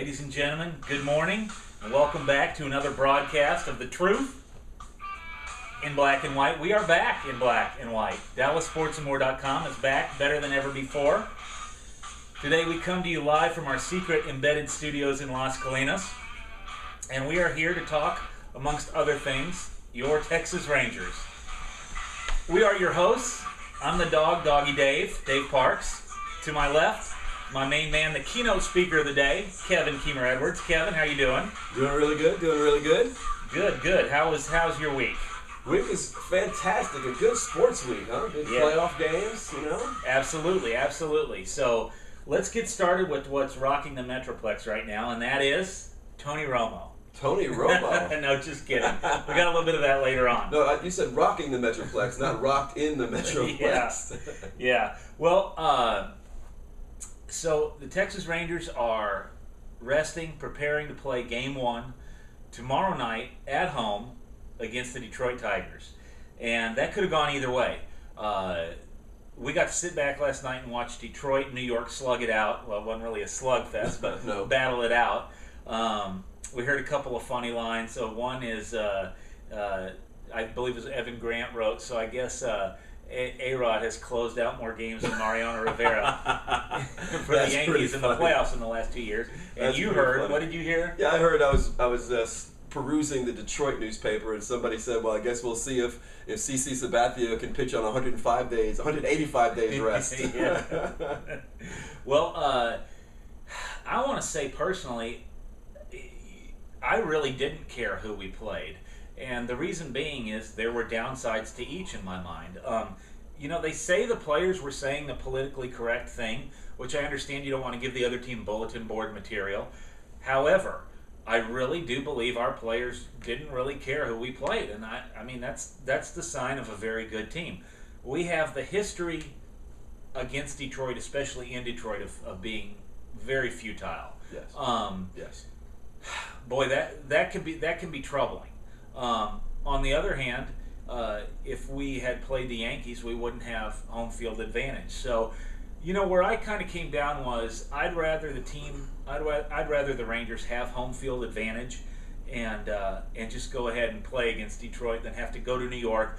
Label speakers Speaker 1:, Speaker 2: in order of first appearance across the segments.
Speaker 1: Ladies and gentlemen, good morning, and welcome back to another broadcast of The Truth in Black and White. We are back in black and white. DallasSportsandMore.com is back, better than ever before. Today we come to you live from our secret embedded studios in Las Colinas, and we are here to talk, amongst other things, your Texas Rangers. We are your hosts. I'm the dog, Doggie Dave Parks. To my left, my main man, the keynote speaker of the day, Kevin Keemer Edwards. Kevin, how you doing?
Speaker 2: Doing really good.
Speaker 1: Good. How's your week?
Speaker 2: Week is fantastic. A good sports week, huh? Good playoff games,
Speaker 1: Absolutely. So let's get started with what's rocking the Metroplex right now, and that is Tony Romo.
Speaker 2: Tony Romo?
Speaker 1: No, just kidding. We got a little bit of that later on.
Speaker 2: No, you said rocking the Metroplex, not rocked in the Metroplex.
Speaker 1: Yeah. Well, so the Texas Rangers are resting, preparing to play Game 1 tomorrow night at home against the Detroit Tigers. And that could have gone either way. We got to sit back last night and watch Detroit and New York slug it out. Well, it wasn't really a slugfest, but
Speaker 2: no.
Speaker 1: Battle it out. We heard a couple of funny lines. So one is, I believe it was Evan Grant wrote, so I guess A-Rod has closed out more games than Mariano Rivera for the Yankees in the playoffs in the last 2 years. And
Speaker 2: That's
Speaker 1: you heard,
Speaker 2: funny.
Speaker 1: what did you hear?
Speaker 2: Yeah, I heard. I was perusing the Detroit newspaper, and somebody said, well, I guess we'll see if CC Sabathia can pitch on 185 days rest.
Speaker 1: Well, I want to say personally, I really didn't care who we played. And the reason being is there were downsides to each in my mind. They say the players were saying the politically correct thing, which I understand you don't want to give the other team bulletin board material. However, I really do believe our players didn't really care who we played. And I mean, that's the sign of a very good team. We have the history against Detroit, especially in Detroit, of being very futile.
Speaker 2: Yes. Yes.
Speaker 1: Boy, that can be troubling. On the other hand, if we had played the Yankees, we wouldn't have home field advantage. So, where I kind of came down was I'd rather the Rangers have home field advantage and just go ahead and play against Detroit than have to go to New York,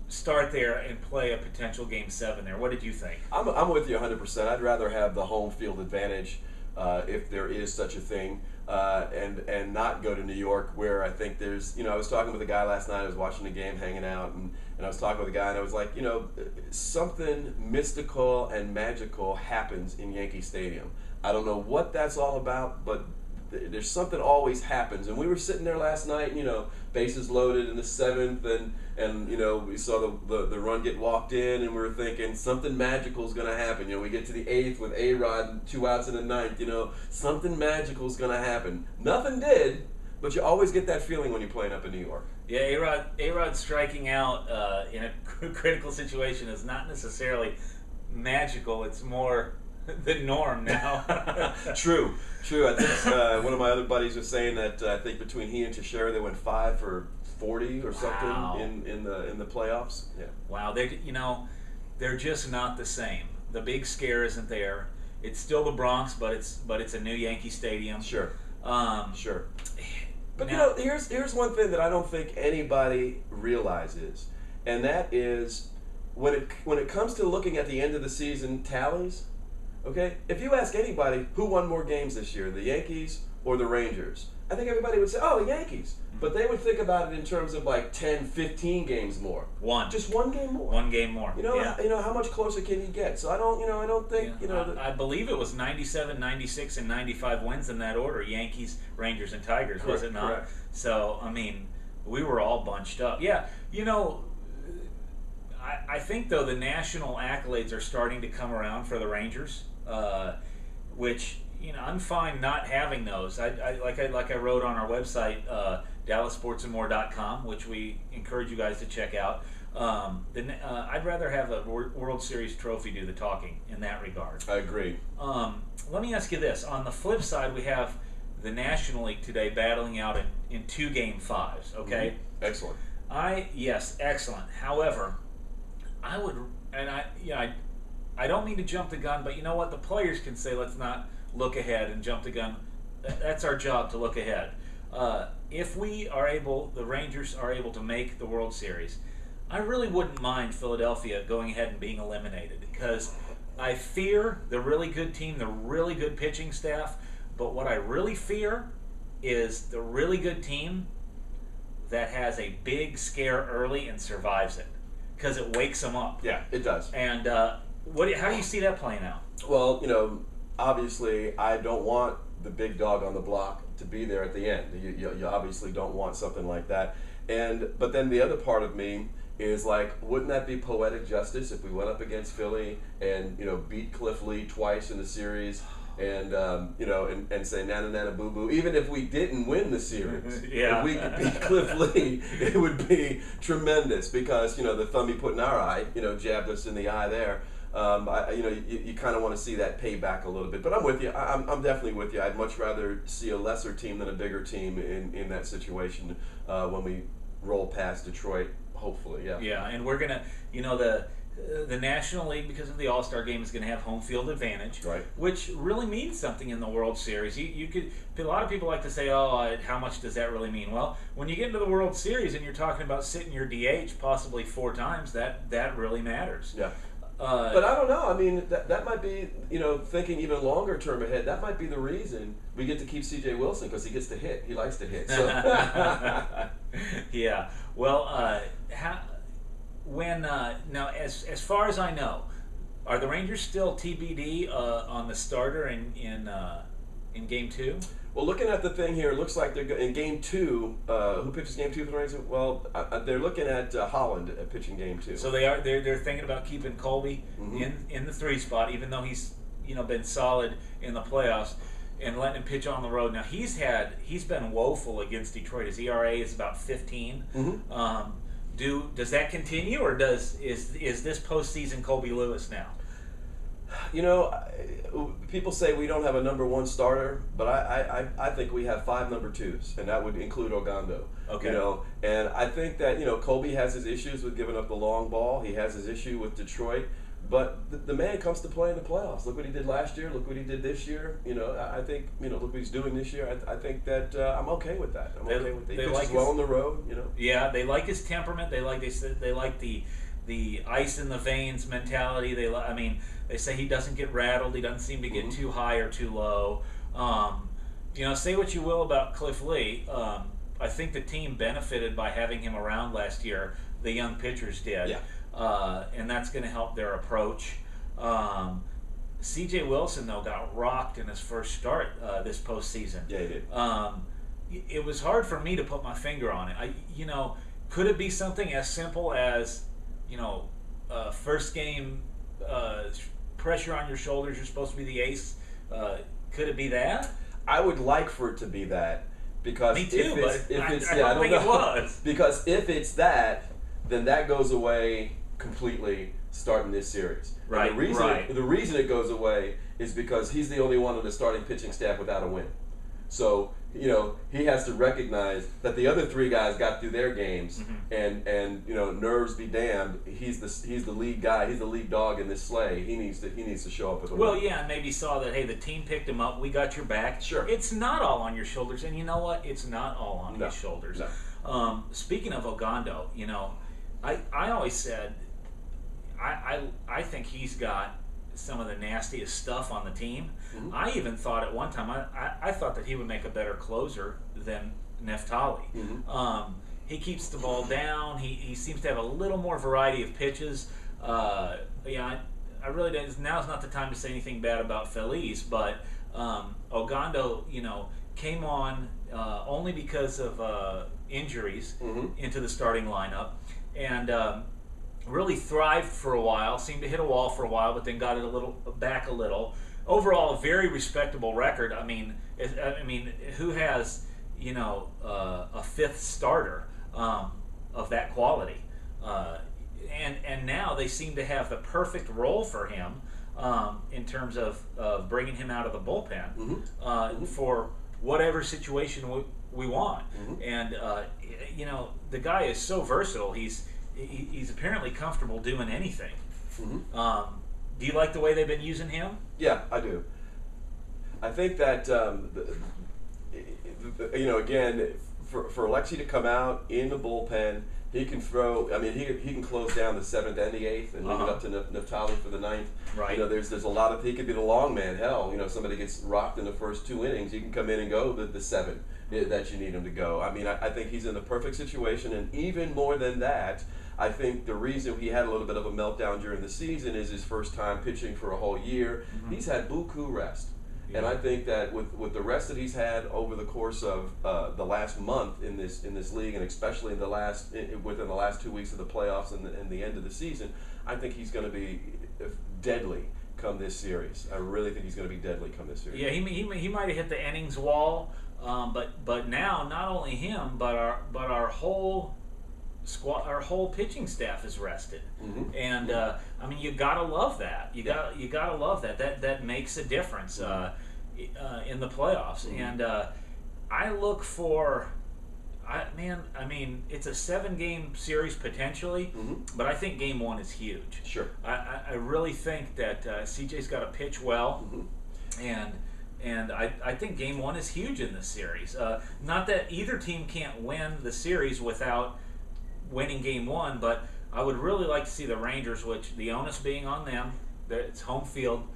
Speaker 1: start there and play a potential Game 7 there. What did you think?
Speaker 2: I'm with you 100%. I'd rather have the home field advantage if there is such a thing. And not go to New York, where I think there's, I was talking with a guy last night, I was watching the game, hanging out, and I was talking with a guy, and I was like, something mystical and magical happens in Yankee Stadium. I don't know what that's all about, but there's something always happens. And we were sitting there last night, bases loaded in the 7th, and we saw the run get walked in, and we were thinking something magical is going to happen. We get to the 8th with A-Rod and 2 outs in the 9th, something magical is going to happen. Nothing did, but you always get that feeling when you're playing up in New York.
Speaker 1: Yeah, A-Rod striking out in a critical situation is not necessarily magical. It's more the norm now.
Speaker 2: True. I think one of my other buddies was saying that I think between he and Teixeira they went 5 for 40 or something.
Speaker 1: Wow.
Speaker 2: in the playoffs. Yeah.
Speaker 1: Wow, they're just not the same. The big scare isn't there. It's still the Bronx, but it's a new Yankee Stadium.
Speaker 2: Sure. Sure. But
Speaker 1: now,
Speaker 2: here's one thing that I don't think anybody realizes, and that is when it comes to looking at the end of the season tallies. Okay, if you ask anybody who won more games this year, the Yankees or the Rangers, I think everybody would say, oh, the Yankees. But they would think about it in terms of like 10, 15 games more. Just one game more.
Speaker 1: One game more.
Speaker 2: How much closer can you get? So I don't think,
Speaker 1: I believe it was 97, 96, and 95 wins in that order. Yankees, Rangers, and Tigers,
Speaker 2: correct,
Speaker 1: was it not?
Speaker 2: Correct.
Speaker 1: So, I mean, we were all bunched up. Yeah, I think, though, the national accolades are starting to come around for the Rangers, which, I'm fine not having those. Like I wrote on our website, DallasSportsandMore.com, which we encourage you guys to check out. I'd rather have a World Series trophy do the talking in that regard.
Speaker 2: I agree.
Speaker 1: Let me ask you this. On the flip side, we have the National League today battling out in 2 Game 5s, okay?
Speaker 2: Mm-hmm. Excellent.
Speaker 1: Yes, excellent. However, I don't mean to jump the gun, but you know what? The players can say, let's not look ahead and jump the gun. That's our job, to look ahead. If the Rangers are able to make the World Series, I really wouldn't mind Philadelphia going ahead and being eliminated, because I fear the really good team, the really good pitching staff, but what I really fear is the really good team that has a big scare early and survives it, because it wakes them up.
Speaker 2: Yeah, it does.
Speaker 1: And how do you see that playing out?
Speaker 2: Well, obviously, I don't want the big dog on the block to be there at the end. You obviously don't want something like that. But then the other part of me is like, wouldn't that be poetic justice if we went up against Philly and beat Cliff Lee twice in the series, and and say nana nana boo boo, even if we didn't win the series?
Speaker 1: Yeah.
Speaker 2: If we could beat Cliff Lee, it would be tremendous, because the thumb he put in our eye, jabbed us in the eye there. You kind of want to see that pay back a little bit. But I'm with you. I'm definitely with you. I'd much rather see a lesser team than a bigger team in that situation when we roll past Detroit, hopefully. Yeah.
Speaker 1: Yeah, and we're gonna, the National League, because of the All-Star game, is going to have home field advantage,
Speaker 2: right,
Speaker 1: which really means something in the World Series. You could, a lot of people like to say, oh, how much does that really mean? Well, when you get into the World Series and you're talking about sitting your DH possibly 4 times, that really matters.
Speaker 2: Yeah. But I don't know. I mean, that might be, thinking even longer term ahead, that might be the reason we get to keep C.J. Wilson, because he gets to hit. He likes to hit. So.
Speaker 1: Yeah. Well, now, as far as I know, are the Rangers still TBD on the starter in Game 2?
Speaker 2: Well, looking at the thing here, it looks like they're in Game 2. Who pitches Game 2 for the Rangers? Well, they're looking at Holland pitching Game 2.
Speaker 1: So they're thinking about keeping Colby in the 3 spot, even though he's been solid in the playoffs, and letting him pitch on the road. Now he's been woeful against Detroit. His ERA is about 15. Does that continue, or is this postseason Colby Lewis now?
Speaker 2: People say we don't have a number 1 starter, but I think we have 5 number 2s, and that would include Ogando.
Speaker 1: Okay.
Speaker 2: And I think that Colby has his issues with giving up the long ball. He has his issue with Detroit, but the man comes to play in the playoffs. Look what he did last year. Look what he did this year. I think look what he's doing this year. I think that I'm okay with that. I'm okay with that. He pitches well on the road.
Speaker 1: Yeah, they like his temperament. They like the ice in the veins mentality. They say he doesn't get rattled. He doesn't seem to get too high or too low. Say what you will about Cliff Lee. I think the team benefited by having him around last year. The young pitchers did.
Speaker 2: Yeah.
Speaker 1: And that's going to help their approach. C.J. Wilson, though, got rocked in his first start this postseason.
Speaker 2: Yeah, he did.
Speaker 1: It was hard for me to put my finger on it. Could it be something as simple as, first game pressure on your shoulders, you're supposed to be the ace? Could it be that?
Speaker 2: I would like for it to be that, because
Speaker 1: me too, I don't think it was.
Speaker 2: Because if it's that, then that goes away completely starting this series.
Speaker 1: Right.
Speaker 2: And the reason it goes away is because he's the only one on the starting pitching staff without a win. So he has to recognize that the other 3 guys got through their games, and nerves be damned. He's the lead guy. He's the lead dog in this sleigh. He needs to show up with a win.
Speaker 1: Well, yeah, and maybe saw that, hey, the team picked him up. We got your back.
Speaker 2: Sure.
Speaker 1: It's not all on your shoulders, and you know what? It's not all on his shoulders.
Speaker 2: No.
Speaker 1: Speaking of Ogando, I always said I think he's got some of the nastiest stuff on the team. I even thought at one time I thought that he would make a better closer than Neftali. He keeps the ball down. He seems to have a little more variety of pitches. I really don't. Now's not the time to say anything bad about Feliz, but Ogando, came on only because of injuries into the starting lineup, and really thrived for a while. Seemed to hit a wall for a while, but then got it back a little. Overall, a very respectable record. I mean, who has a 5th starter of that quality? And now they seem to have the perfect role for him in terms of bringing him out of the bullpen for whatever situation we want. And the guy is so versatile. He's apparently comfortable doing anything. Do you like the way they've been using him?
Speaker 2: Yeah, I do. I think that again, for Alexi to come out in the bullpen, he can throw. I mean, he can close down the 7th and the 8th, and leave it up to Naftali for the 9th.
Speaker 1: Right.
Speaker 2: There's a lot of. He could be the long man. Hell, somebody gets rocked in the first 2 innings, he can come in and go the 7 that you need him to go. I mean, I think he's in the perfect situation, and even more than that, I think the reason he had a little bit of a meltdown during the season is his first time pitching for a whole year. Mm-hmm. He's had buku rest. Yeah. And I think that with the rest that he's had over the course of the last month in this league, and especially within the last 2 weeks of the playoffs and the end of the season, I think he's going to be deadly come this series. I really think he's going to be deadly come this series.
Speaker 1: Yeah, he might have hit the innings wall, but now not only him, but our whole squad, our whole pitching staff is rested. Mm-hmm. And I mean, you gotta love that. You gotta love that. That makes a difference in the playoffs. Mm-hmm. And I look for, I mean, it's a 7-game series potentially, mm-hmm. but I think Game 1 is huge.
Speaker 2: Sure.
Speaker 1: I really think that CJ's got to pitch well, mm-hmm. And I think Game 1 is huge in this series. Not that either team can't win the series without winning Game 1, but I would really like to see the Rangers, which the onus being on them, it's home field.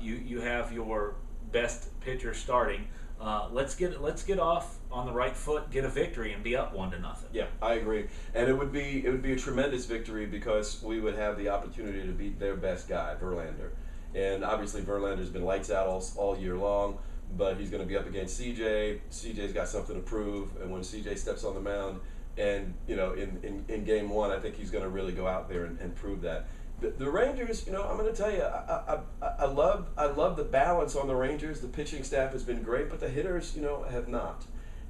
Speaker 1: You have your best pitcher starting. Let's get off on the right foot, get a victory, and be up 1-0.
Speaker 2: Yeah, I agree, and it would be a tremendous victory because we would have the opportunity to beat their best guy, Verlander, and obviously Verlander's been lights out all year long, but he's going to be up against CJ. CJ's got something to prove, and when CJ steps on the mound, and in Game 1, I think he's going to really go out there and prove that. The Rangers, I'm going to tell you, I love the balance on the Rangers. The pitching staff has been great, but the hitters, have not.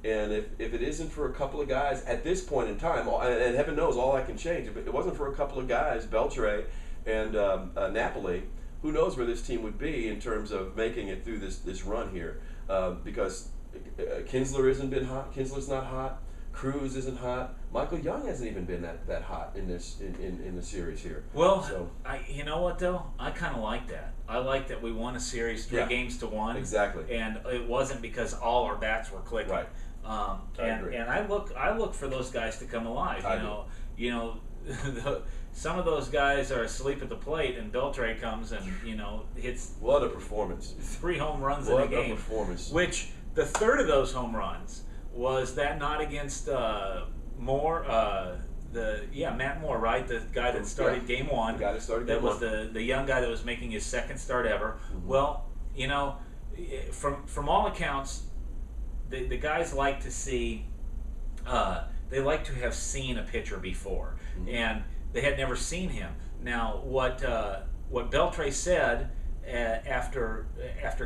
Speaker 2: And if it isn't for a couple of guys at this point in time, and heaven knows all that can change, if it wasn't for a couple of guys, Beltre and Napoli, who knows where this team would be in terms of making it through this run here? Because Kinsler hasn't been hot. Kinsler's not hot. Cruz isn't hot. Michael Young hasn't even been that hot in the series here.
Speaker 1: Well, so, you know what though? I kind of like that. I like that we won a series 3 games to 1.
Speaker 2: Exactly.
Speaker 1: And it wasn't because all our bats were clicking.
Speaker 2: Right.
Speaker 1: I agree. And I look for those guys to come alive. Some of those guys are asleep at the plate, and Beltre comes and hits.
Speaker 2: What a performance!
Speaker 1: 3 home runs in a game.
Speaker 2: What a performance!
Speaker 1: Which the third of those home runs was that not against Moore, Matt Moore, right? The guy that started Game 1.
Speaker 2: The guy that started Game
Speaker 1: 1. That was the young guy that was making his second start ever. Mm-hmm. Well, from all accounts, the guys like to see, they like to have seen a pitcher before, mm-hmm. and they had never seen him. Now, what Beltre said after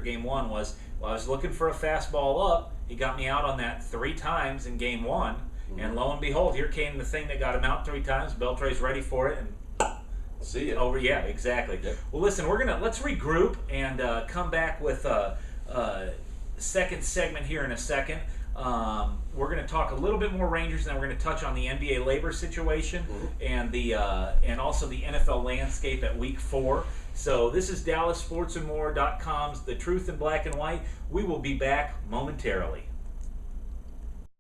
Speaker 1: Game 1 was, well, I was looking for a fastball up. He got me out on that 3 times in Game 1, mm-hmm. and lo and behold, here came the thing that got him out 3 times. Beltre's ready for it, and
Speaker 2: see ya.
Speaker 1: Over. Yeah, exactly. Yep. Well, listen, let's regroup and come back with a second segment here in a second. We're going to talk a little bit more Rangers, and then we're going to touch on the NBA labor situation, mm-hmm. and also the NFL landscape at Week 4. So this is DallasSportsandMore.com's The Truth in Black and White. We will be back momentarily.